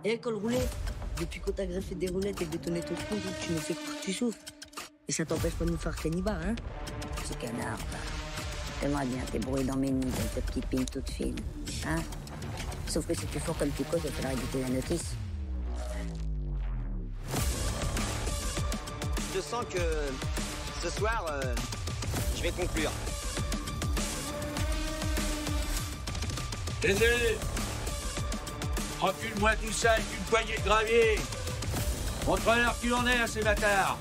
Et col roulé, depuis qu'on t'a greffé des roulettes et bétonné ton trou, tu nous fais croire que tu souffres. Et ça t'empêche pas de nous faire canibar, hein? Petit canard, va. T'aimerais bien t'ébrouiller dans mes nids avec ta petite pine toute fine, hein? Sauf que si tu fous comme tu causes, il va falloir éditer la notice. Je sens que ce soir, je vais conclure. Désolé. Recule-moi tout ça avec une poignée de gravier. Montre-leur qui en est à ces bâtards.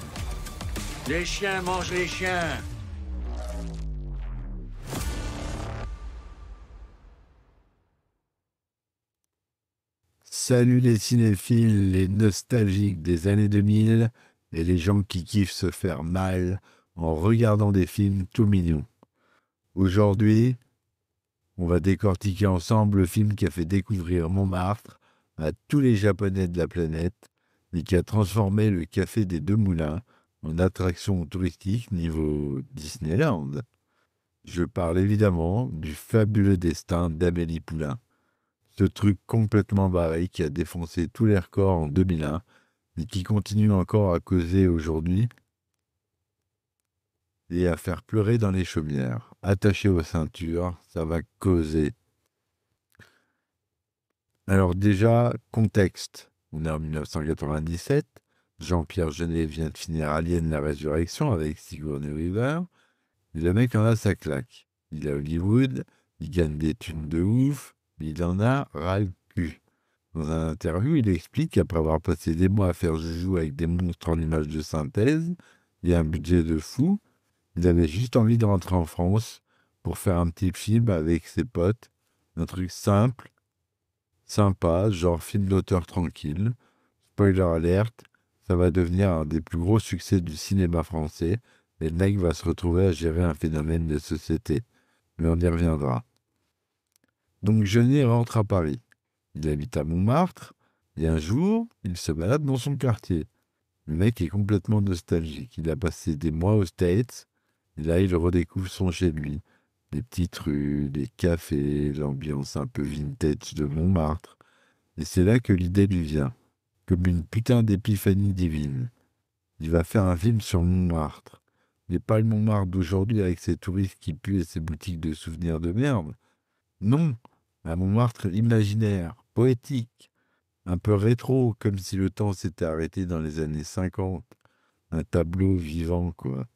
Les chiens mangent les chiens. Salut les cinéphiles, les nostalgiques des années 2000 et les gens qui kiffent se faire mal en regardant des films tout mignons. Aujourd'hui, on va décortiquer ensemble le film qui a fait découvrir Montmartre à tous les Japonais de la planète et qui a transformé le Café des Deux Moulins en attraction touristique niveau Disneyland. Je parle évidemment du fabuleux destin d'Amélie Poulain. Ce truc complètement barré qui a défoncé tous les records en 2001 et qui continue encore à causer aujourd'hui et à faire pleurer dans les chaumières. Attachez vos ceintures, ça va causer. Alors déjà, contexte. On est en 1997. Jean-Pierre Jeunet vient de finir Alien la Résurrection avec Sigourney Weaver. Et le mec en a sa claque. Il est à Hollywood, il gagne des thunes de ouf, mais il en a ras le cul. Dans un interview, il explique qu'après avoir passé des mois à faire joujou avec des monstres en images de synthèse et un budget de fou, il avait juste envie de rentrer en France pour faire un petit film avec ses potes, un truc simple, sympa, genre film d'auteur tranquille. Spoiler alert, ça va devenir un des plus gros succès du cinéma français et le mec va se retrouver à gérer un phénomène de société. Mais on y reviendra. Donc Jeunet rentre à Paris. Il habite à Montmartre et un jour, il se balade dans son quartier. Le mec est complètement nostalgique. Il a passé des mois aux States et là, il redécouvre son chez lui. Les petites rues, les cafés, l'ambiance un peu vintage de Montmartre. Et c'est là que l'idée lui vient, comme une putain d'épiphanie divine. Il va faire un film sur Montmartre. Mais pas le Montmartre d'aujourd'hui avec ses touristes qui puent et ses boutiques de souvenirs de merde. Non, un Montmartre imaginaire, poétique, un peu rétro, comme si le temps s'était arrêté dans les années 50. Un tableau vivant, quoi.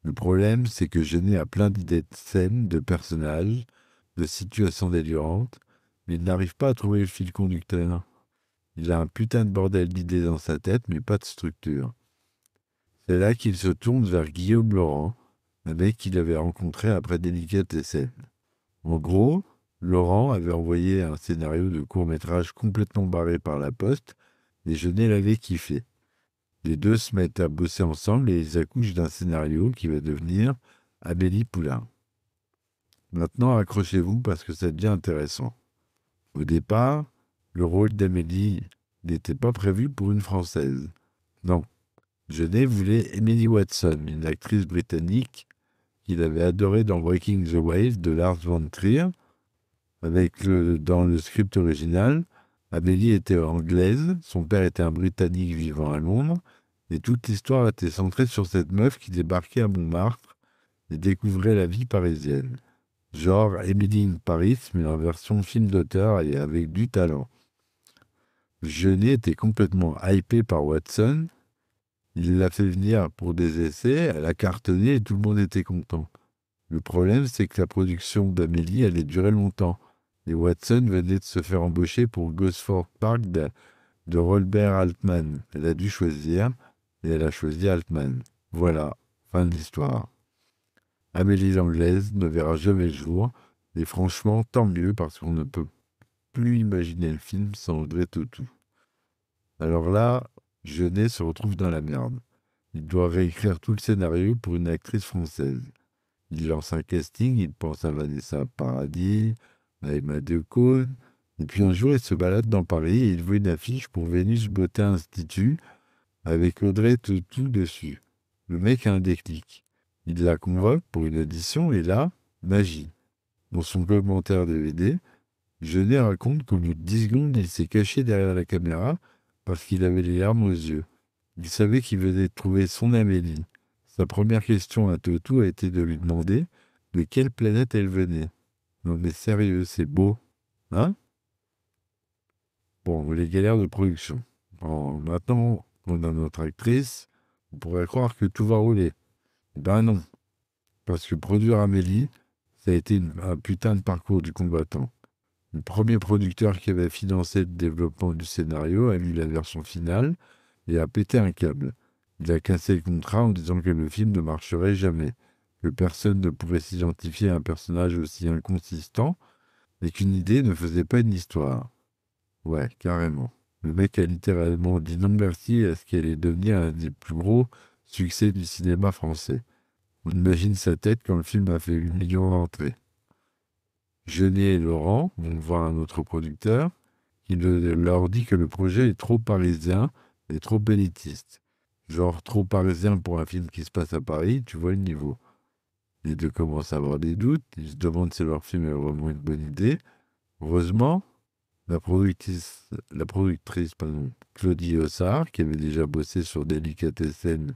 Le problème, c'est que Jeunet a plein d'idées de scènes, de personnages, de situations délirantes, mais il n'arrive pas à trouver le fil conducteur. Il a un putain de bordel d'idées dans sa tête, mais pas de structure. C'est là qu'il se tourne vers Guillaume Laurent, un mec qu'il avait rencontré après Délicatessen. En gros, Laurent avait envoyé un scénario de court-métrage complètement barré par la poste, et Jeunet l'avait kiffé. Les deux se mettent à bosser ensemble et ils accouchent d'un scénario qui va devenir Amélie Poulain. Maintenant, accrochez-vous parce que ça devient intéressant. Au départ, le rôle d'Amélie n'était pas prévu pour une Française. Non. Jeunet voulait Emily Watson, une actrice britannique qu'il avait adorée dans Breaking the Wave de Lars von Trier. Dans le script original, Amélie était anglaise, son père était un Britannique vivant à Londres, et toute l'histoire était centrée sur cette meuf qui débarquait à Montmartre et découvrait la vie parisienne. Genre Emily in Paris, mais en version film d'auteur et avec du talent. Jeunet était complètement hypé par Watson. Il l'a fait venir pour des essais, elle a cartonné et tout le monde était content. Le problème, c'est que la production d'Amélie allait durer longtemps. Et Watson venait de se faire embaucher pour Gosford Park de Robert Altman. Elle a dû choisir, et elle a choisi Altman. Voilà, fin de l'histoire. Amélie l'Anglaise ne verra jamais le jour, et franchement, tant mieux, parce qu'on ne peut plus imaginer le film sans Audrey Tautou. Alors là, Jeunet se retrouve dans la merde. Il doit réécrire tout le scénario pour une actrice française. Il lance un casting, il pense à Vanessa Paradis, à Emma Decaune, et puis un jour il se balade dans Paris et il voit une affiche pour Vénus Beauté Institut avec Audrey Tautou dessus. Le mec a un déclic. Il la convoque pour une audition et là, magie. Dans son commentaire DVD, Jeunet raconte qu'au bout de 10 secondes, il s'est caché derrière la caméra parce qu'il avait les larmes aux yeux. Il savait qu'il venait de trouver son Amélie. Sa première question à Tautou a été de lui demander de quelle planète elle venait. Non mais sérieux, c'est beau. Hein? Bon, les galères de production. Bon, maintenant qu'on a notre actrice, on pourrait croire que tout va rouler. Ben non. Parce que produire Amélie, ça a été un putain de parcours du combattant. Le premier producteur qui avait financé le développement du scénario a lu la version finale et a pété un câble. Il a cassé le contrat en disant que le film ne marcherait jamais, que personne ne pouvait s'identifier à un personnage aussi inconsistant et qu'une idée ne faisait pas une histoire. Ouais, carrément. Le mec a littéralement dit non merci à ce qu'elle est devenue un des plus gros succès du cinéma français. On imagine sa tête quand le film a fait 1 million d'entrées. Jeunet et Laurent vont voir un autre producteur qui leur dit que le projet est trop parisien et trop élitiste. Genre trop parisien pour un film qui se passe à Paris, tu vois le niveau. Les deux commencent à avoir des doutes, ils se demandent si leur film est vraiment une bonne idée. Heureusement, la productrice Claudie Ossard, qui avait déjà bossé sur Délicatessen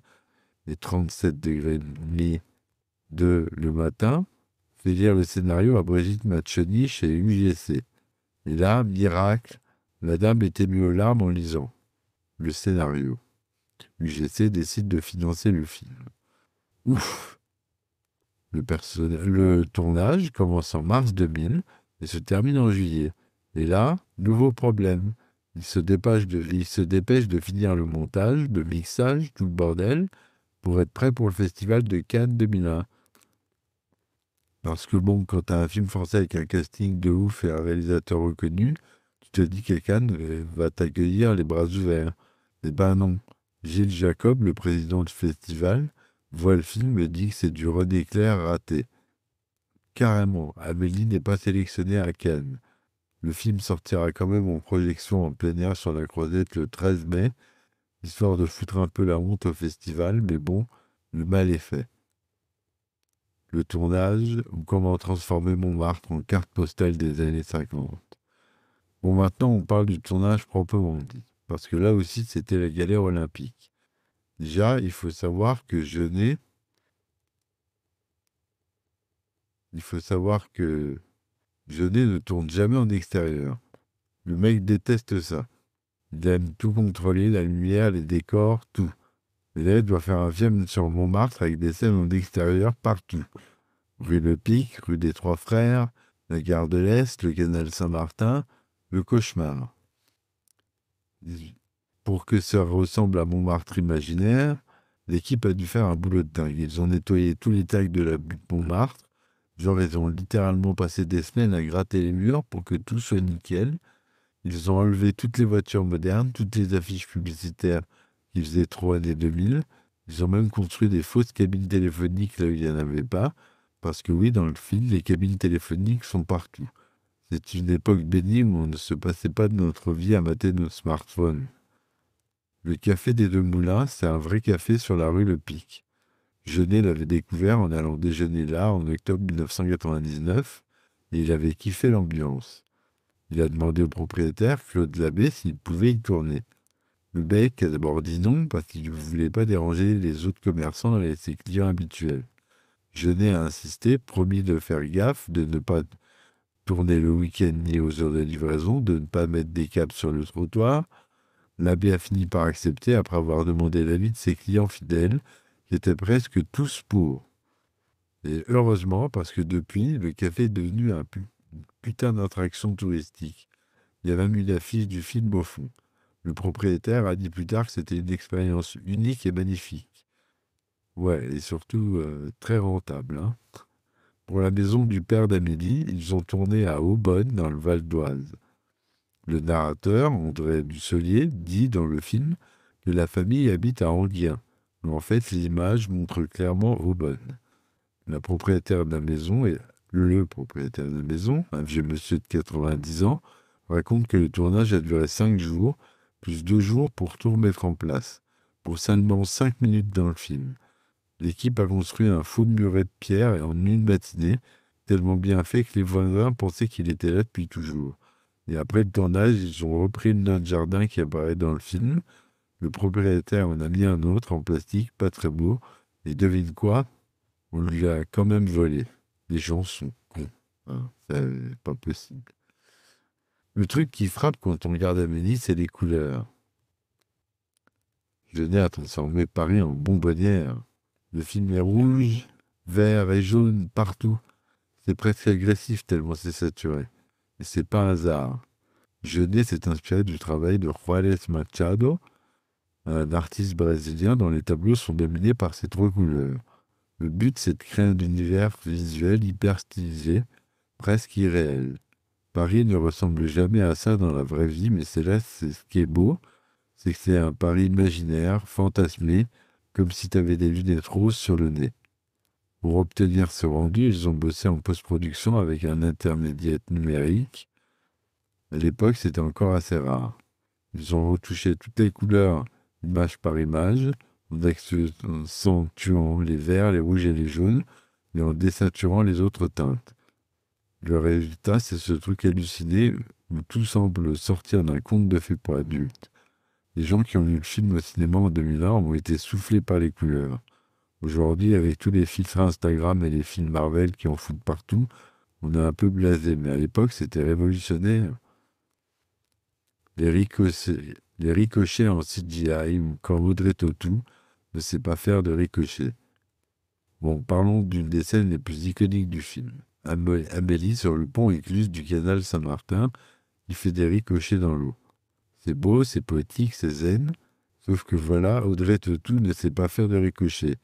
et 37 degrés de Le Matin, fait lire le scénario à Brigitte Maccioni chez UGC. Et là, miracle, la dame était mise aux larmes en lisant le scénario. UGC décide de financer le film. Ouf! Le tournage commence en mars 2000 et se termine en juillet. Et là, nouveau problème. Il se dépêche de finir le montage, le mixage, tout le bordel, pour être prêt pour le festival de Cannes 2001. Parce que bon, quand tu as un film français avec un casting de ouf et un réalisateur reconnu, tu te dis que Cannes va t'accueillir les bras ouverts. Eh ben non. Gilles Jacob, le président du festival, voit le film et dit que c'est du René Clair raté. Carrément, Amélie n'est pas sélectionnée à Cannes. Le film sortira quand même en projection en plein air sur la Croisette le 13 mai, histoire de foutre un peu la honte au festival, mais bon, le mal est fait. Le tournage, ou comment transformer Montmartre en carte postale des années 50. Bon, maintenant, on parle du tournage proprement dit, parce que là aussi, c'était la galère olympique. Déjà, il faut savoir que Jeunet ne tourne jamais en extérieur. Le mec déteste ça. Il aime tout contrôler, la lumière, les décors, tout. Et là, il doit faire un film sur Montmartre avec des scènes en extérieur partout. Rue Le Pic, rue des Trois Frères, la gare de l'Est, le canal Saint-Martin, le cauchemar. Pour que ça ressemble à Montmartre imaginaire, l'équipe a dû faire un boulot de dingue. Ils ont nettoyé tous les tags de la butte Montmartre. Genre, ils ont littéralement passé des semaines à gratter les murs pour que tout soit nickel. Ils ont enlevé toutes les voitures modernes, toutes les affiches publicitaires qui faisaient trop années 2000. Ils ont même construit des fausses cabines téléphoniques là où il n'y en avait pas. Parce que oui, dans le film, les cabines téléphoniques sont partout. C'est une époque bénie où on ne se passait pas de notre vie à mater nos smartphones. Le café des Deux Moulins, c'est un vrai café sur la rue Le Pic. Jeunet l'avait découvert en allant déjeuner là en octobre 1999 et il avait kiffé l'ambiance. Il a demandé au propriétaire, Claude Labbé, s'il pouvait y tourner. Le mec a d'abord dit non parce qu'il ne voulait pas déranger les autres commerçants et ses clients habituels. Jeunet a insisté, promis de faire gaffe, de ne pas tourner le week-end ni aux heures de livraison, de ne pas mettre des câbles sur le trottoir. L'abbé a fini par accepter après avoir demandé l'avis de ses clients fidèles, qui étaient presque tous pour. Et heureusement, parce que depuis, le café est devenu une putain d'attraction touristique. Il y a même une affiche du film au fond. Le propriétaire a dit plus tard que c'était une expérience unique et magnifique. Ouais, et surtout très rentable. Hein. Pour la maison du père d'Amélie, ils ont tourné à Aubonne, dans le Val d'Oise. Le narrateur, André Dussolier, dit dans le film que la famille habite à Enghien. Mais en fait, l'image montre clairement Aubonne. Le propriétaire de la maison, un vieux monsieur de 90 ans, raconte que le tournage a duré 5 jours, plus 2 jours pour tout remettre en place, pour seulement 5 minutes dans le film. L'équipe a construit un faux muret de pierre et en une matinée, tellement bien fait que les voisins pensaient qu'il était là depuis toujours. Et après le tournage, ils ont repris le nain de jardin qui apparaît dans le film. Le propriétaire en a mis un autre en plastique, pas très beau. Et devine quoi? On lui a quand même volé. Les gens sont cons. Hein, c'est pas possible. Le truc qui frappe quand on regarde Amélie, c'est les couleurs. Jeunet a transformé Paris en bonbonnière. Le film est rouge, vert et jaune partout. C'est presque agressif tellement c'est saturé. Et c'est pas un hasard. Jeunet s'est inspiré du travail de Juarez Machado, un artiste brésilien dont les tableaux sont dominés par ces trois couleurs. Le but, c'est de créer un univers visuel hyper stylisé, presque irréel. Paris ne ressemble jamais à ça dans la vraie vie, mais c'est là, c'est ce qui est beau, c'est que c'est un Paris imaginaire, fantasmé, comme si tu avais des lunettes roses sur le nez. Pour obtenir ce rendu, ils ont bossé en post-production avec un intermédiaire numérique. À l'époque, c'était encore assez rare. Ils ont retouché toutes les couleurs, image par image, en accentuant les verts, les rouges et les jaunes, et en désaturant les autres teintes. Le résultat, c'est ce truc halluciné où tout semble sortir d'un conte de fées pour adultes. Les gens qui ont vu le film au cinéma en 2001 ont été soufflés par les couleurs. Aujourd'hui, avec tous les filtres Instagram et les films Marvel qui en foutent partout, on est un peu blasé. Mais à l'époque, c'était révolutionnaire. Les ricochets en CGI, ou quand Audrey Tautou ne sait pas faire de ricochets. Bon, parlons d'une des scènes les plus iconiques du film. Amélie, sur le pont écluse du canal Saint-Martin, il fait des ricochets dans l'eau. C'est beau, c'est poétique, c'est zen. Sauf que voilà, Audrey Tautou ne sait pas faire de ricochets.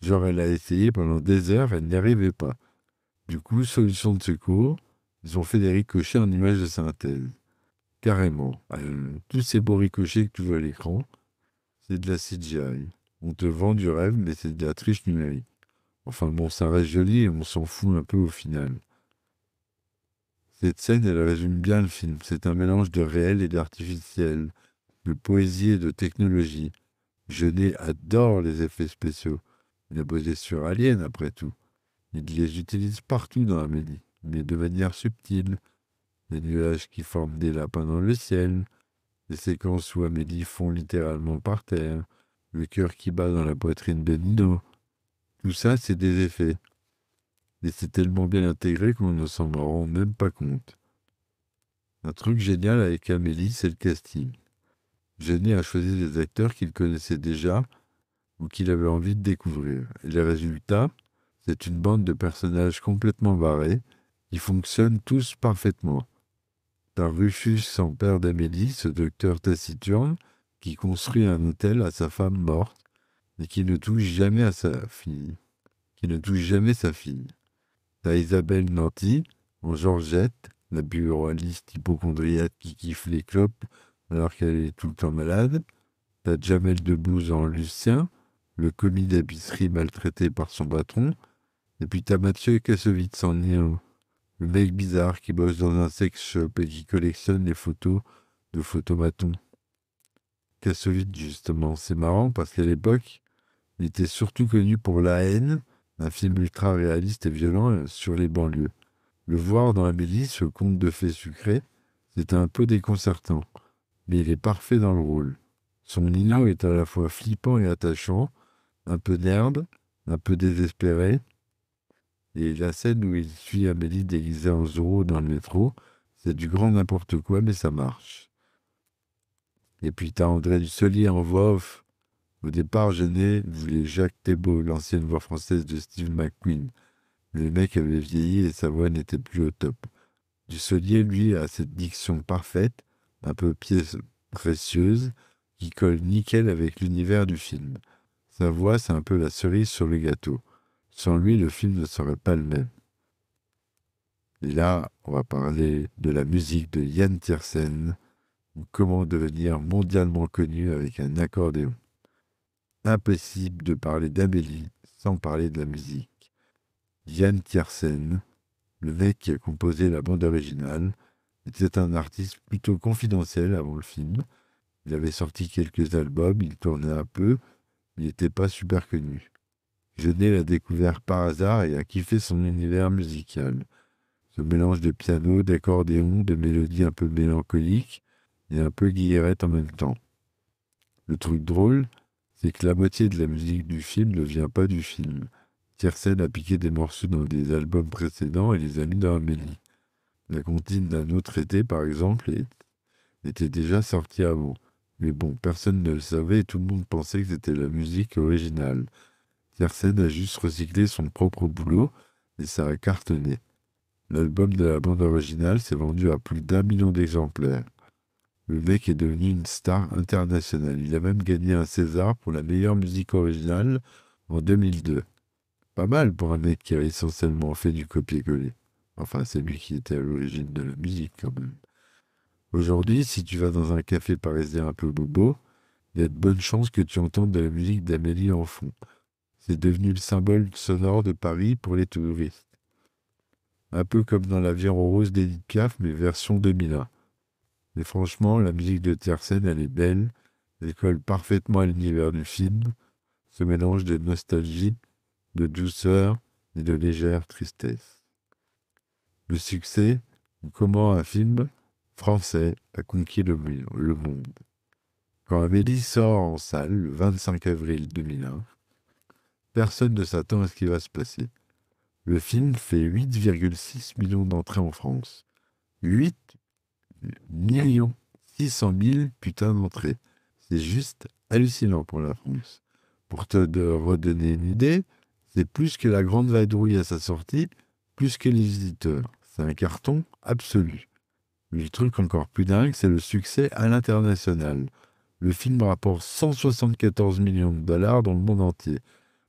Genre, elle a essayé pendant des heures, elle n'y arrivait pas. Du coup, solution de secours, ils ont fait des ricochets en images de synthèse. Carrément. Tous ces beaux ricochets que tu vois à l'écran, c'est de la CGI. On te vend du rêve, mais c'est de la triche numérique. Enfin bon, ça reste joli et on s'en fout un peu au final. Cette scène, elle résume bien le film. C'est un mélange de réel et d'artificiel, de poésie et de technologie. Jeunet adore les effets spéciaux. Il a posé sur Alien, après tout. Il les utilise partout dans Amélie, mais de manière subtile. Des nuages qui forment des lapins dans le ciel, des séquences où Amélie fond littéralement par terre, le cœur qui bat dans la poitrine de Nino. Tout ça, c'est des effets. Et c'est tellement bien intégré qu'on ne s'en rend même pas compte. Un truc génial avec Amélie, c'est le casting. Jeunet a choisi des acteurs qu'il connaissait déjà ou qu'il avait envie de découvrir. Et les résultats, c'est une bande de personnages complètement barrés qui fonctionnent tous parfaitement. T'as Rufus, son père d'Amélie, ce docteur taciturne, qui construit un hôtel à sa femme morte et qui ne touche jamais à sa fille. T'as Isabelle Nanty, en Georgette, la buraliste hypocondriaque qui kiffe les clopes alors qu'elle est tout le temps malade. T'as Jamel Debbouze en Lucien, le commis d'épicerie maltraité par son patron. Et puis t'as Mathieu Kassovitz en Néo, le mec bizarre qui bosse dans un sex shop et qui collectionne les photos de photomatons. Kassovitz, justement, c'est marrant parce qu'à l'époque, il était surtout connu pour La Haine, un film ultra réaliste et violent sur les banlieues. Le voir dans Amélie, ce conte de fées sucré, c'était un peu déconcertant, mais il est parfait dans le rôle. Son Nino est à la fois flippant et attachant, un peu nerd, un peu désespéré, et la scène où il suit Amélie déguisée en Zorro dans le métro, c'est du grand n'importe quoi, mais ça marche. Et puis t'as André Dussolier en voix off. Au départ, Jeunet voulait Jacques Thébault, l'ancienne voix française de Steve McQueen. Le mec avait vieilli et sa voix n'était plus au top. Dussolier, lui, a cette diction parfaite, un peu pièce précieuse, qui colle nickel avec l'univers du film. Sa voix, c'est un peu la cerise sur le gâteau. Sans lui, le film ne serait pas le même. Et là, on va parler de la musique de Yann Tiersen, ou comment devenir mondialement connu avec un accordéon. Impossible de parler d'Amélie sans parler de la musique. Yann Tiersen, le mec qui a composé la bande originale, était un artiste plutôt confidentiel avant le film. Il avait sorti quelques albums, il tournait un peu, mais il n'était pas super connu. Jeunet l'a découvert par hasard et a kiffé son univers musical. Ce mélange de piano, d'accordéon, de mélodies un peu mélancoliques et un peu guillerette en même temps. Le truc drôle, c'est que la moitié de la musique du film ne vient pas du film. Tiersen a piqué des morceaux dans des albums précédents et les a mis dans Amélie. La comptine d'un autre été, par exemple, était déjà sortie avant. Mais bon, personne ne le savait et tout le monde pensait que c'était la musique originale. Tiersen a juste recyclé son propre boulot et ça a cartonné. L'album de la bande originale s'est vendu à plus d'1 million d'exemplaires. Le mec est devenu une star internationale. Il a même gagné un César pour la meilleure musique originale en 2002. Pas mal pour un mec qui a essentiellement fait du copier-coller. Enfin, c'est lui qui était à l'origine de la musique quand même. Aujourd'hui, si tu vas dans un café parisien un peu bobo, il y a de bonnes chances que tu entendes de la musique d'Amélie en fond. C'est devenu le symbole sonore de Paris pour les touristes. Un peu comme dans l'Avion rose d'Edith Piaf, mais version 2001. Mais franchement, la musique de Tiersen, elle est belle, elle colle parfaitement à l'univers du film, ce mélange de nostalgie, de douceur et de légère tristesse. Le succès, comment un film français a conquis le monde. Quand Amélie sort en salle le 25 avril 2001, personne ne s'attend à ce qui va se passer. Le film fait 8,6 millions d'entrées en France. 8 600 000 putains d'entrées. C'est juste hallucinant pour la France. Pour te redonner une idée, c'est plus que La Grande Vadrouille à sa sortie, plus que Les Visiteurs. C'est un carton absolu. Mais le truc encore plus dingue, c'est le succès à l'international. Le film rapporte 174 millions de dollars dans le monde entier.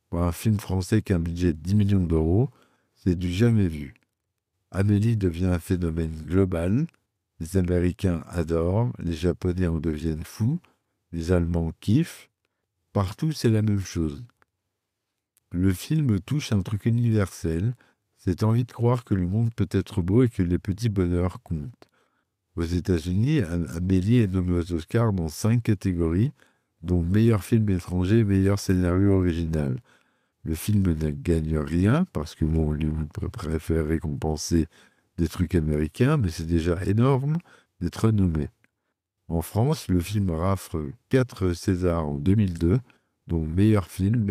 Pour un film français qui a un budget de 10 millions d'euros, c'est du jamais vu. Amélie devient un phénomène global. Les Américains adorent, les Japonais en deviennent fous, les Allemands kiffent. Partout, c'est la même chose. Le film touche un truc universel, cette envie de croire que le monde peut être beau et que les petits bonheurs comptent. Aux États-Unis, Amélie est nommée aux Oscars dans 5 catégories, dont meilleur film étranger et meilleur scénario original. Le film ne gagne rien, parce que bon, Hollywood préfère récompenser des trucs américains, mais c'est déjà énorme d'être nommé. En France, le film rafle 4 Césars en 2002, dont meilleur film,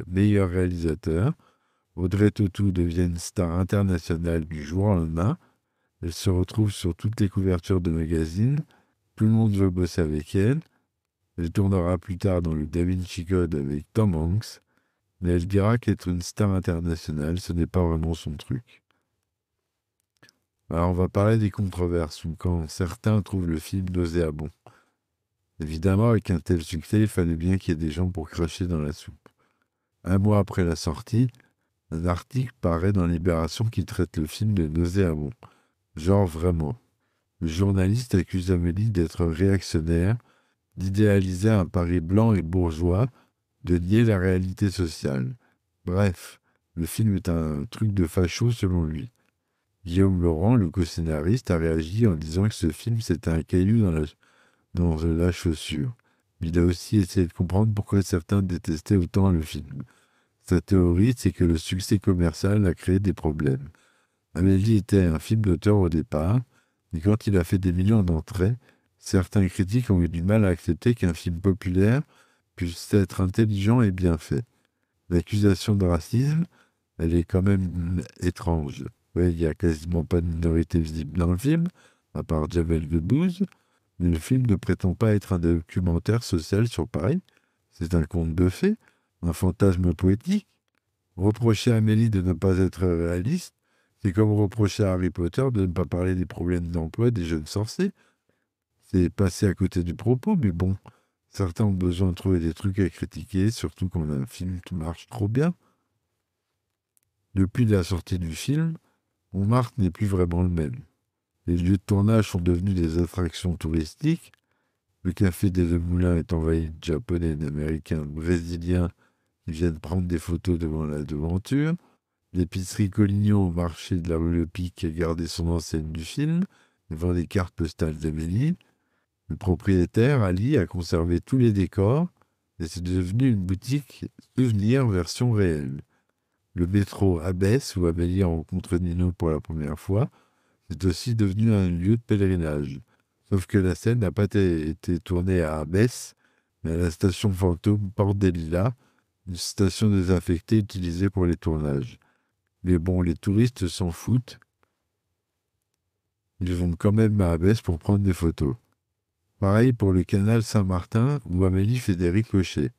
meilleur réalisateur. Audrey Tautou devient une star internationale du jour au lendemain. Elle se retrouve sur toutes les couvertures de magazines. Tout le monde veut bosser avec elle. Elle tournera plus tard dans le Da Vinci Code avec Tom Hanks. Mais elle dira qu'être une star internationale, ce n'est pas vraiment son truc. Alors on va parler des controverses, ou quand certains trouvent le film nauséabond. Évidemment, avec un tel succès, il fallait bien qu'il y ait des gens pour cracher dans la soupe. Un mois après la sortie, un article paraît dans Libération qui traite le film de nauséabond. Genre vraiment. Le journaliste accuse Amélie d'être réactionnaire, d'idéaliser un Paris blanc et bourgeois, de nier la réalité sociale. Bref, le film est un truc de facho selon lui. Guillaume Laurent, le co-scénariste, a réagi en disant que ce film c'était un caillou dans la chaussure. Il a aussi essayé de comprendre pourquoi certains détestaient autant le film. Sa théorie, c'est que le succès commercial a créé des problèmes. Amélie était un film d'auteur au départ, mais quand il a fait des millions d'entrées, certains critiques ont eu du mal à accepter qu'un film populaire puisse être intelligent et bien fait. L'accusation de racisme, elle est quand même étrange. Ouais, il n'y a quasiment pas de minorité visible dans le film, à part Jamel Debbouze, mais le film ne prétend pas être un documentaire social sur Paris. C'est un conte de fées, un fantasme poétique. Reprocher à Amélie de ne pas être réaliste, c'est comme reprocher à Harry Potter de ne pas parler des problèmes d'emploi des jeunes sorciers. C'est passer à côté du propos, mais bon, certains ont besoin de trouver des trucs à critiquer, surtout quand on a un film qui marche trop bien. Depuis la sortie du film, Montmartre n'est plus vraiment le même. Les lieux de tournage sont devenus des attractions touristiques. Le café des Deux Moulins est envahi de Japonais, d'Américains, de Brésiliens qui viennent prendre des photos devant la devanture. L'épicerie Collignon au marché de la rue Le Pic a gardé son enseigne du film et vend des cartes postales d'Amélie. Le propriétaire, Ali, a conservé tous les décors, et c'est devenu une boutique souvenir version réelle. Le métro Abbesse, où Amélie rencontre Nino pour la première fois, c'est aussi devenu un lieu de pèlerinage. Sauf que la scène n'a pas été tournée à Abbesse, mais à la station fantôme Porte des Lilas, une station désaffectée utilisée pour les tournages. Mais bon, les touristes s'en foutent. Ils vont quand même à Abbesse pour prendre des photos. Pareil pour le canal Saint-Martin, où Amélie fait des ricochets.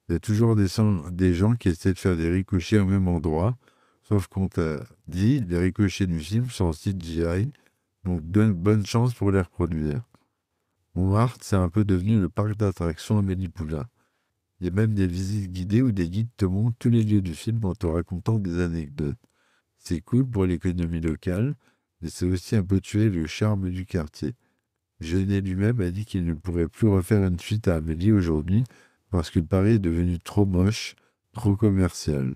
Il y a toujours des gens qui essaient de faire des ricochets au même endroit, sauf qu'on t'a dit, les ricochets du film sont en CGI, donc bonne chance pour les reproduire. Montmartre, c'est un peu devenu le parc d'attractions Amélie Poulain. Il y a même des visites guidées où des guides te montrent tous les lieux du film en te racontant des anecdotes. C'est cool pour l'économie locale, mais c'est aussi un peu tuer le charme du quartier. Jeunet lui-même a dit qu'il ne pourrait plus refaire une suite à Amélie aujourd'hui parce que Paris est devenu trop moche, trop commercial.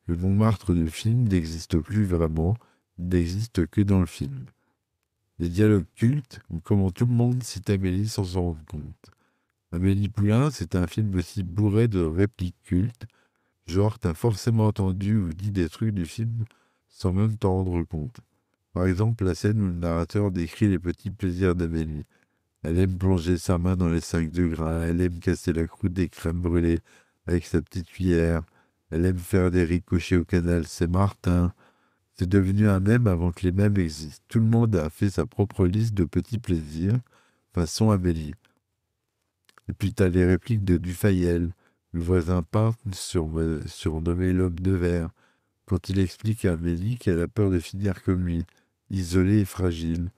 Le Montmartre du film n'existe plus vraiment, il n'existe que dans le film. Les dialogues cultes, ou comment tout le monde cite Amélie sans s'en rendre compte. Amélie Poulain, c'est un film aussi bourré de répliques cultes, genre t'as forcément entendu ou dit des trucs du film sans même t'en rendre compte. Par exemple, la scène où le narrateur décrit les petits plaisirs d'Amélie. Elle aime plonger sa main dans les sacs de grains, elle aime casser la croûte des crèmes brûlées avec sa petite cuillère, elle aime faire des ricochets au canal Saint-Martin. C'est devenu un mème avant que les mèmes existent. Tout le monde a fait sa propre liste de petits plaisirs, façon Amélie. Et puis t'as les répliques de Dufayel, le voisin peintre surnommé l'homme de verre, quand il explique à Amélie qu'elle a peur de finir comme lui, isolée et fragile,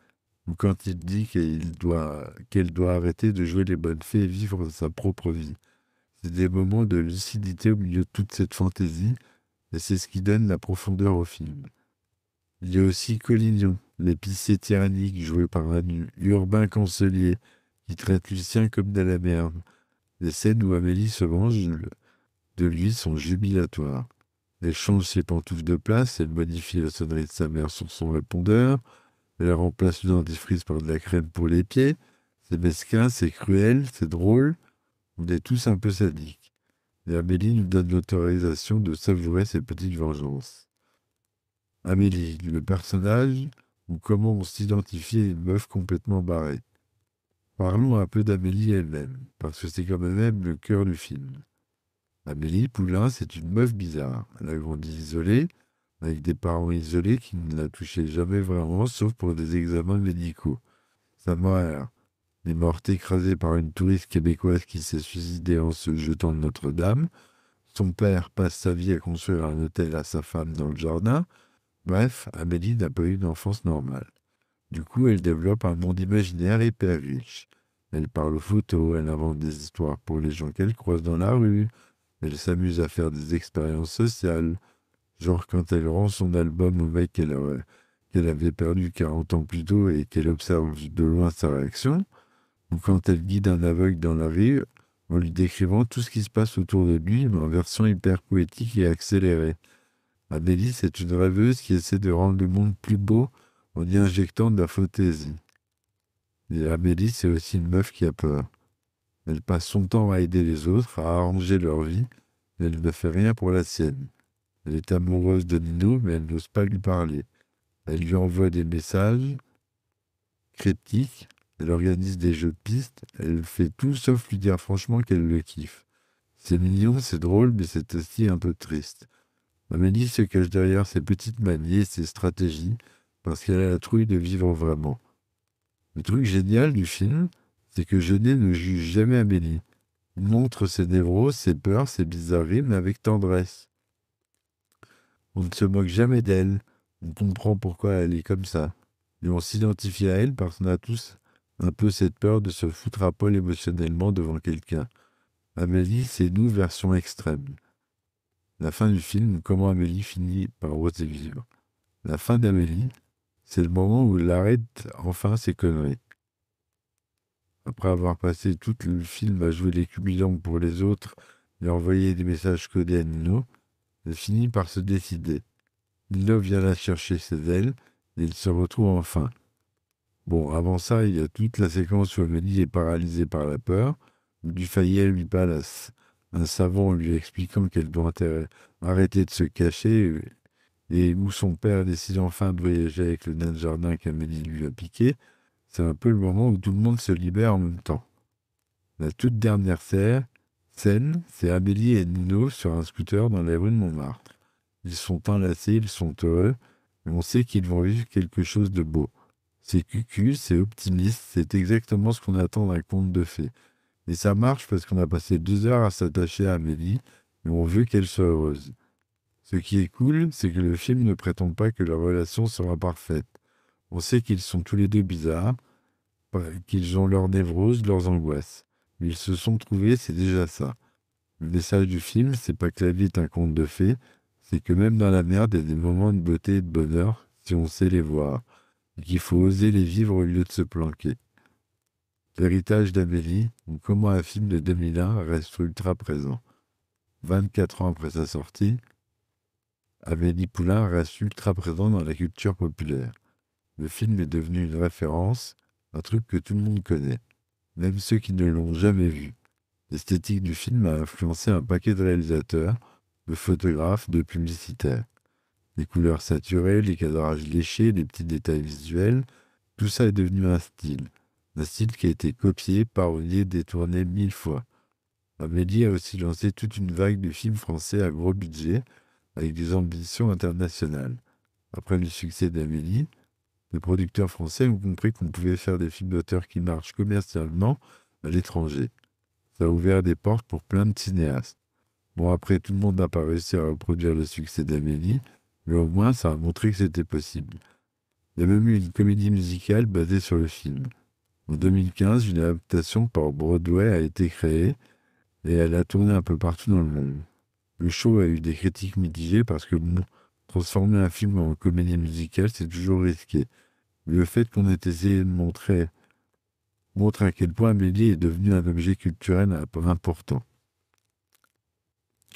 ou quand il dit qu'elle doit arrêter de jouer les bonnes fées et vivre sa propre vie. C'est des moments de lucidité au milieu de toute cette fantaisie, et c'est ce qui donne la profondeur au film. Il y a aussi Collignon, l'épicier tyrannique joué par un urbain cancelier qui traite Lucien comme de la merde. Les scènes où Amélie se venge de lui sont jubilatoires. Elle change ses pantoufles de place, elle modifie la sonnerie de sa mère sur son répondeur, elle remplace le dentifrice par de la crème pour les pieds. C'est mesquin, c'est cruel, c'est drôle. On est tous un peu sadiques. Et Amélie nous donne l'autorisation de savourer ces petites vengeances. Amélie, le personnage, ou comment on s'identifie à une meuf complètement barrée. Parlons un peu d'Amélie elle-même, parce que c'est quand même le cœur du film. Amélie Poulain, c'est une meuf bizarre. Elle a grandi isolée, avec des parents isolés qui ne la touchaient jamais vraiment, sauf pour des examens médicaux. Sa mère est morte écrasée par une touriste québécoise qui s'est suicidée en se jetant de Notre-Dame. Son père passe sa vie à construire un hôtel à sa femme dans le jardin. Bref, Amélie n'a pas eu une enfance normale. Du coup, elle développe un monde imaginaire hyper riche. Elle parle aux photos, elle invente des histoires pour les gens qu'elle croise dans la rue. Elle s'amuse à faire des expériences sociales. Genre quand elle rend son album au mec qu'elle avait perdu 40 ans plus tôt et qu'elle observe de loin sa réaction. Ou quand elle guide un aveugle dans la rue en lui décrivant tout ce qui se passe autour de lui, mais en version hyper poétique et accélérée. Amélie, c'est une rêveuse qui essaie de rendre le monde plus beau en y injectant de la fantaisie. Et Amélie, c'est aussi une meuf qui a peur. Elle passe son temps à aider les autres, à arranger leur vie, mais elle ne fait rien pour la sienne. Elle est amoureuse de Nino, mais elle n'ose pas lui parler. Elle lui envoie des messages cryptiques, elle organise des jeux de piste, elle fait tout sauf lui dire franchement qu'elle le kiffe. C'est mignon, c'est drôle, mais c'est aussi un peu triste. Amélie se cache derrière ses petites manies et ses stratégies, parce qu'elle a la trouille de vivre vraiment. Le truc génial du film, c'est que Jeunet ne juge jamais Amélie. Il montre ses névroses, ses peurs, ses bizarreries, mais avec tendresse. On ne se moque jamais d'elle, on comprend pourquoi elle est comme ça. Et on s'identifie à elle parce qu'on a tous un peu cette peur de se foutre à poil émotionnellement devant quelqu'un. Amélie, c'est nous version extrême. La fin du film, comment Amélie finit par oser vivre. La fin d'Amélie, c'est le moment où elle arrête enfin ses conneries. Après avoir passé tout le film à jouer les cubilans pour les autres et envoyer des messages codés à Nino, elle finit par se décider. Nino vient la chercher chez elle et ils se retrouvent enfin. Bon, avant ça, il y a toute la séquence où Amélie est paralysée par la peur, où Dufayel lui parle un savant lui expliquant qu'elle doit arrêter de se cacher, et où son père décide enfin de voyager avec le nain de jardin qu'Amélie lui a piqué. C'est un peu le moment où tout le monde se libère en même temps. La toute dernière scène, c'est Amélie et Nino sur un scooter dans les rues de Montmartre. Ils sont enlacés, ils sont heureux, mais on sait qu'ils vont vivre quelque chose de beau. C'est cucu, c'est optimiste, c'est exactement ce qu'on attend d'un conte de fées. Et ça marche parce qu'on a passé 2 heures à s'attacher à Amélie, et on veut qu'elle soit heureuse. Ce qui est cool, c'est que le film ne prétend pas que leur relation sera parfaite. On sait qu'ils sont tous les deux bizarres, qu'ils ont leurs névroses, leurs angoisses. Mais ils se sont trouvés, c'est déjà ça. Le message du film, c'est pas que la vie est un conte de fées, c'est que même dans la merde, il y a des moments de beauté et de bonheur, si on sait les voir, et qu'il faut oser les vivre au lieu de se planquer. L'héritage d'Amélie, ou comment un film de 2001 reste ultra présent. 24 ans après sa sortie, Amélie Poulain reste ultra présent dans la culture populaire. Le film est devenu une référence, un truc que tout le monde connaît, même ceux qui ne l'ont jamais vu. L'esthétique du film a influencé un paquet de réalisateurs, de photographes, de publicitaires. Les couleurs saturées, les cadrages léchés, les petits détails visuels, tout ça est devenu un style. Un style qui a été copié, parodié, détourné 1000 fois. Amélie a aussi lancé toute une vague de films français à gros budget, avec des ambitions internationales. Après le succès d'Amélie, les producteurs français ont compris qu'on pouvait faire des films d'auteur qui marchent commercialement à l'étranger. Ça a ouvert des portes pour plein de cinéastes. Bon, après, tout le monde n'a pas réussi à reproduire le succès d'Amélie, mais au moins, ça a montré que c'était possible. Il y a même eu une comédie musicale basée sur le film. En 2015, une adaptation par Broadway a été créée et elle a tourné un peu partout dans le monde. Le show a eu des critiques mitigées parce que, bon, transformer un film en comédie musicale, c'est toujours risqué. Mais le fait qu'on ait essayé de montre à quel point Amélie est devenue un objet culturel important.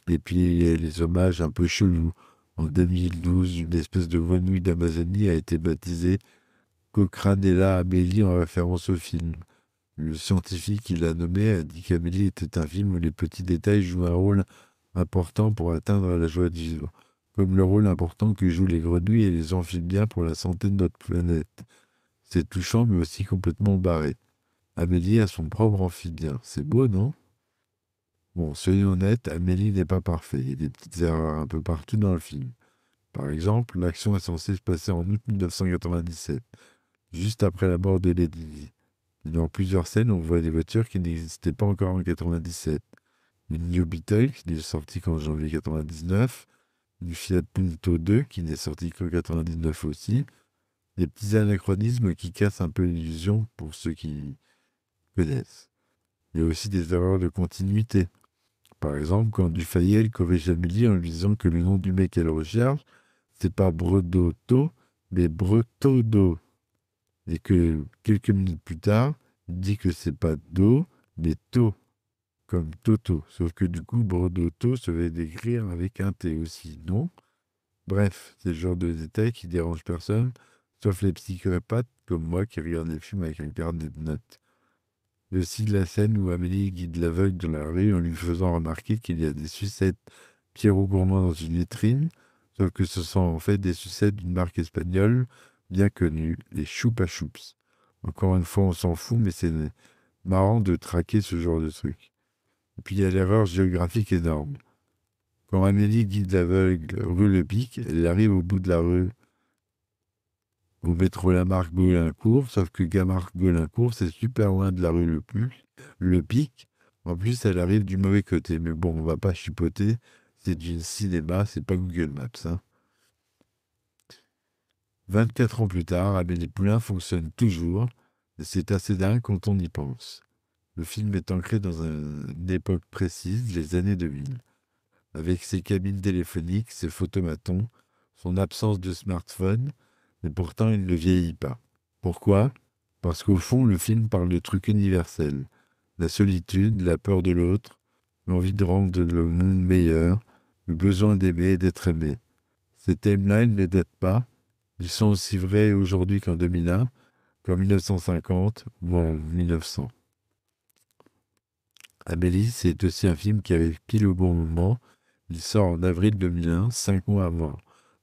Et puis, il y a les hommages un peu chelous. En 2012, une espèce de grenouille d'Amazonie a été baptisée Cocranella Amélie en référence au film. Le scientifique qui l'a nommé a dit qu'Amélie était un film où les petits détails jouent un rôle important pour atteindre la joie de vivre, comme le rôle important que jouent les grenouilles et les amphibiens pour la santé de notre planète. C'est touchant mais aussi complètement barré. Amélie a son propre amphibien. C'est beau, non? Bon, soyons honnêtes, Amélie n'est pas parfait. Il y a des petites erreurs un peu partout dans le film. Par exemple, l'action est censée se passer en août 1997, juste après la mort de Lady Di. Dans plusieurs scènes, on voit des voitures qui n'existaient pas encore en 1997. Une New Beetle, qui n'est sortie qu'en janvier 1999, une Fiat Punto 2, qui n'est sortie qu'en 1999 aussi. Des petits anachronismes qui cassent un peu l'illusion pour ceux qui connaissent. Il y a aussi des erreurs de continuité. Par exemple, quand Dufayel corrige Amélie en lui disant que le nom du mec qu'elle recherche, c'est pas Bredotto, mais Bretodo. Et que quelques minutes plus tard, il dit que c'est pas Do, mais To, comme Toto. Sauf que du coup, Bredotto se fait décrire avec un T aussi, non? Bref, c'est le genre de détail qui dérange personne, sauf les psychopathes comme moi qui regardent les films avec un carnet de notes. Il y a aussi la scène où Amélie guide l'aveugle dans la rue en lui faisant remarquer qu'il y a des sucettes Pierrot Gourmand dans une vitrine, sauf que ce sont en fait des sucettes d'une marque espagnole bien connue, les Chupa Chups. Encore une fois, on s'en fout, mais c'est marrant de traquer ce genre de truc. Et puis il y a l'erreur géographique énorme. Quand Amélie guide l'aveugle rue Le Pic, elle arrive au bout de la rue au métro Lamarck-Gaulincourt, sauf que Lamarck-Gaulincourt, c'est super loin de la rue Le Pic. En plus, elle arrive du mauvais côté. Mais bon, on va pas chipoter. C'est du cinéma, c'est pas Google Maps. Hein. 24 ans plus tard, Amélie Poulain fonctionne toujours. Et c'est assez dingue quand on y pense. Le film est ancré dans une époque précise, les années 2000. Avec ses cabines téléphoniques, ses photomatons, son absence de smartphone, mais pourtant il ne vieillit pas. Pourquoi? Parce qu'au fond, le film parle de trucs universels. La solitude, la peur de l'autre, l'envie de rendre le monde meilleur, le besoin d'aimer et d'être aimé. Ces thèmes-là, ils ne datent pas. Ils sont aussi vrais aujourd'hui qu'en 2001, qu'en 1950 ou en 1900. Amélie, c'est aussi un film qui arrive pile au bon moment. Il sort en avril 2001, 5 mois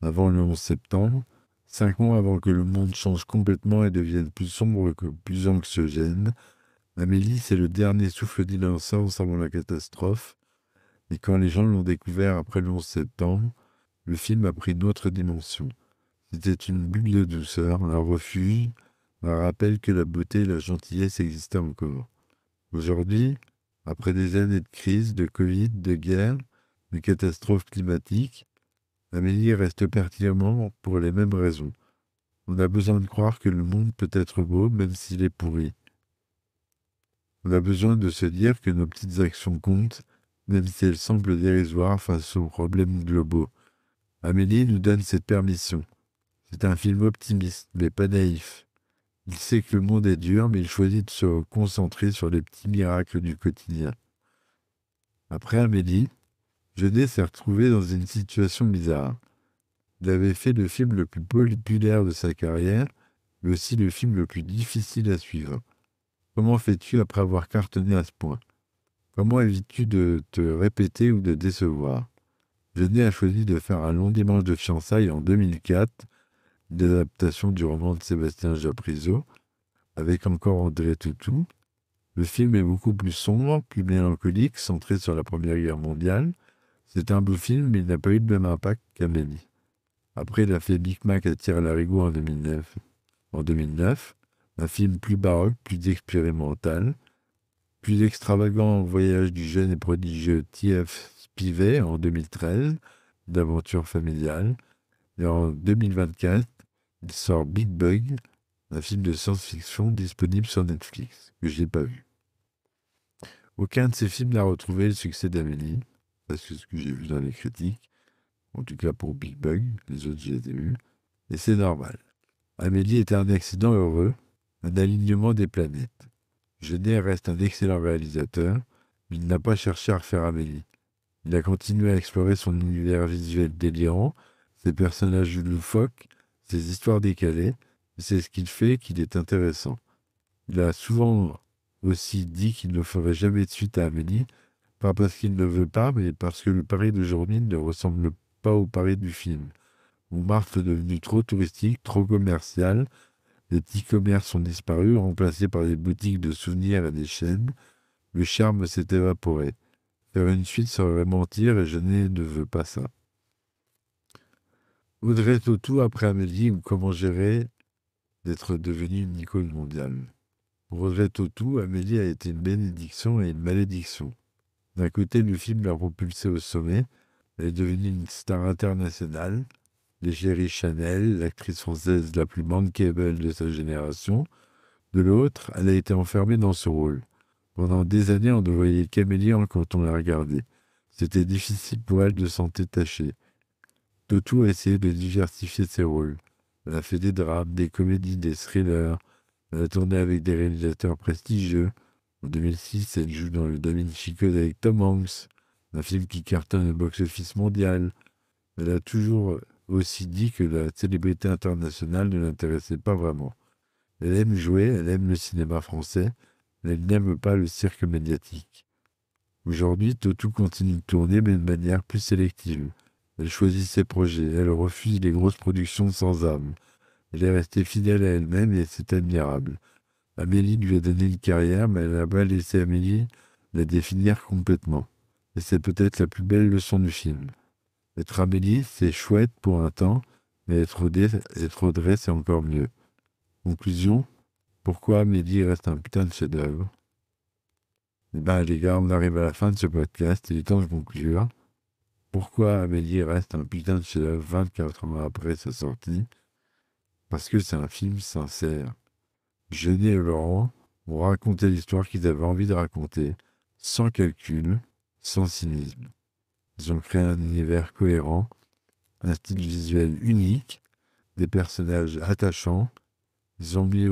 avant le 11 septembre, 5 mois avant que le monde change complètement et devienne plus sombre que plus anxiogène. Amélie, c'est le dernier souffle d'innocence avant la catastrophe. Et quand les gens l'ont découvert après le 11 septembre, le film a pris une autre dimension. C'était une bulle de douceur, un refuge, un rappel que la beauté et la gentillesse existaient encore. Aujourd'hui, après des années de crise, de Covid, de guerre, de catastrophes climatiques, Amélie reste pertinemment pour les mêmes raisons. On a besoin de croire que le monde peut être beau même s'il est pourri. On a besoin de se dire que nos petites actions comptent, même si elles semblent dérisoires face aux problèmes globaux. Amélie nous donne cette permission. C'est un film optimiste, mais pas naïf. Il sait que le monde est dur, mais il choisit de se concentrer sur les petits miracles du quotidien. Après Amélie, Jeunet s'est retrouvé dans une situation bizarre. Il avait fait le film le plus populaire de sa carrière, mais aussi le film le plus difficile à suivre. Comment fais-tu après avoir cartonné à ce point? Comment évites-tu de te répéter ou de décevoir? Jeunet a choisi de faire Un long dimanche de fiançailles en 2004, une adaptation du roman de Sébastien Japrisot, avec encore André Tautou. Le film est beaucoup plus sombre, plus mélancolique, centré sur la Première Guerre mondiale. C'est un beau film, mais il n'a pas eu le même impact qu'Amélie. Après, il a fait Big Mac à Tire-Larigot en 2009, un film plus baroque, plus expérimental, plus extravagant, Voyage du jeune et prodigieux T.F. Spivet en 2013, d'aventure familiale. Et en 2024, il sort Big Bug, un film de science-fiction disponible sur Netflix, que je n'ai pas vu. Aucun de ces films n'a retrouvé le succès d'Amélie, parce que ce que j'ai vu dans les critiques, en tout cas pour Big Bug, les autres j'ai été vus, et c'est normal. Amélie était un accident heureux, un alignement des planètes. Jeunet reste un excellent réalisateur, mais il n'a pas cherché à refaire Amélie. Il a continué à explorer son univers visuel délirant, ses personnages loufoques, ses histoires décalées, et c'est ce qu'il fait qu'il est intéressant. Il a souvent aussi dit qu'il ne ferait jamais de suite à Amélie, pas parce qu'il ne veut pas, mais parce que le Paris d'aujourd'hui ne ressemble pas au Paris du film. Montmartre est devenu trop touristique, trop commercial. Les petits commerces sont disparus, remplacés par des boutiques de souvenirs et des chaînes. Le charme s'est évaporé. Faire une suite serait mentir et Jeunet ne veut pas ça. Audrey Tautou après Amélie ou Comment gérer d'être devenue une icône mondiale. Pour Audrey Tautou, Amélie a été une bénédiction et une malédiction. D'un côté, le film l'a propulsée au sommet. Elle est devenue une star internationale. L'égérie Chanel, l'actrice française la plus bankable de sa génération. De l'autre, elle a été enfermée dans ce rôle. Pendant des années, on ne voyait qu'Amélie quand on la regardait. C'était difficile pour elle de s'en détacher. Tautou a essayé de diversifier ses rôles. Elle a fait des drames, des comédies, des thrillers. Elle a tourné avec des réalisateurs prestigieux. En 2006, elle joue dans le Da Vinci Code avec Tom Hanks, un film qui cartonne au box-office mondial. Elle a toujours aussi dit que la célébrité internationale ne l'intéressait pas vraiment. Elle aime jouer, elle aime le cinéma français, mais elle n'aime pas le cirque médiatique. Aujourd'hui, Tautou continue de tourner, mais de manière plus sélective. Elle choisit ses projets, elle refuse les grosses productions sans âme. Elle est restée fidèle à elle-même et c'est admirable. Amélie lui a donné une carrière, mais elle n'a pas laissé Amélie la définir complètement. Et c'est peut-être la plus belle leçon du film. Être Amélie, c'est chouette pour un temps, mais être Audrey, c'est encore mieux. Conclusion, pourquoi Amélie reste un putain de chef-d'œuvre? Eh bien, les gars, on arrive à la fin de ce podcast, il est temps de conclure. Pourquoi Amélie reste un putain de chef-d'œuvre 24 ans après sa sortie? Parce que c'est un film sincère. Jeunet et Laurent ont raconté l'histoire qu'ils avaient envie de raconter, sans calcul, sans cynisme. Ils ont créé un univers cohérent, un style visuel unique, des personnages attachants. Ils ont mis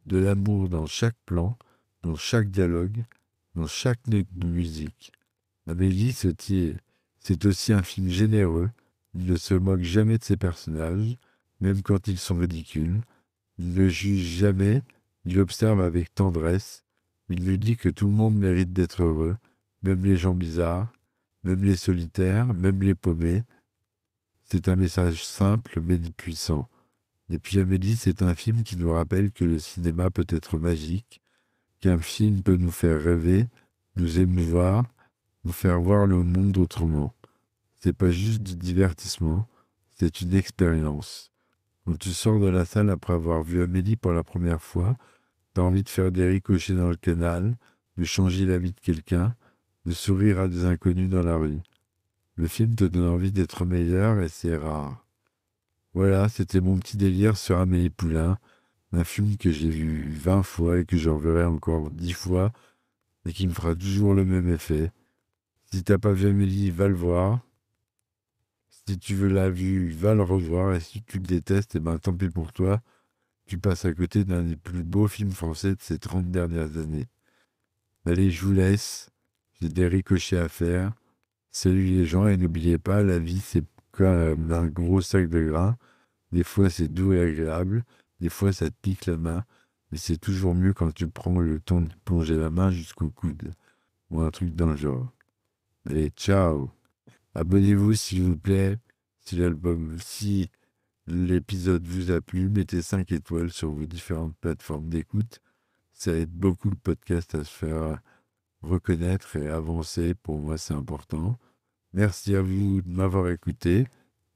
de l'amour dans chaque plan, dans chaque dialogue, dans chaque note de musique. Amélie, c'est aussi un film généreux. Il ne se moque jamais de ses personnages, même quand ils sont ridicules. Il ne juge jamais, il observe avec tendresse. Il lui dit que tout le monde mérite d'être heureux, même les gens bizarres, même les solitaires, même les paumés. C'est un message simple mais puissant. Et puis Amélie, c'est un film qui nous rappelle que le cinéma peut être magique, qu'un film peut nous faire rêver, nous émouvoir, nous faire voir le monde autrement. C'est pas juste du divertissement, c'est une expérience. Quand tu sors de la salle après avoir vu Amélie pour la première fois, t'as envie de faire des ricochets dans le canal, de changer la vie de quelqu'un, de sourire à des inconnus dans la rue. Le film te donne envie d'être meilleur et c'est rare. Voilà, c'était mon petit délire sur Amélie Poulain, un film que j'ai vu 20 fois et que j'en verrai encore 10 fois, et qui me fera toujours le même effet. Si t'as pas vu Amélie, va le voir. Si tu veux la vue, va le revoir, et si tu le détestes, eh ben tant pis pour toi, tu passes à côté d'un des plus beaux films français de ces 30 dernières années. Allez, je vous laisse, j'ai des ricochets à faire. Salut les gens, et n'oubliez pas, la vie c'est comme un gros sac de grains. Des fois c'est doux et agréable, des fois ça te pique la main, mais c'est toujours mieux quand tu prends le temps de plonger la main jusqu'au coude, ou un truc dans le genre. Allez, ciao! Abonnez-vous s'il vous plaît, si l'épisode vous a plu, mettez 5 étoiles sur vos différentes plateformes d'écoute. Ça aide beaucoup le podcast à se faire reconnaître et avancer. Pour moi, c'est important. Merci à vous de m'avoir écouté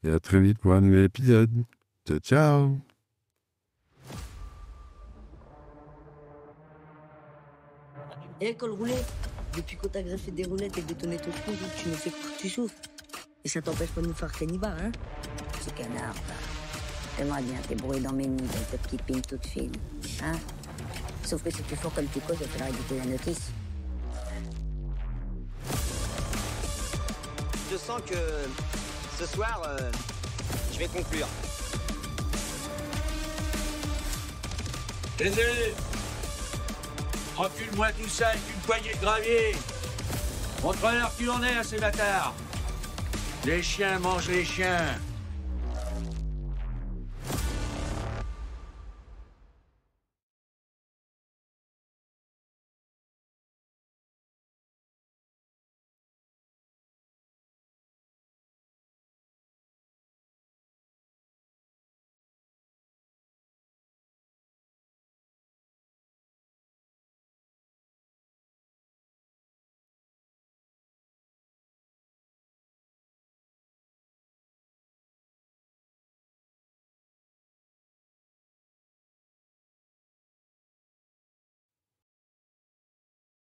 et à très vite pour un nouvel épisode. Ciao, ciao! Et col roulé, depuis que t'as greffé des roulettes et bétonné ton trou, tu ne fais que tu souffres. Et ça t'empêche pas de nous faire cannibales, hein? Ce canard, là. J'aimerais bien t'ébrouiller dans mes nuits avec ta petite pine toute fine. Hein? Sauf que si tu fous comme tu causes, il faudra éditer la notice. Je sens que ce soir, je vais conclure. Désolé. Recule-moi tout ça avec une poignée de gravier. Montre-leur qui on est à ces bâtards. Les chiens mangent les chiens.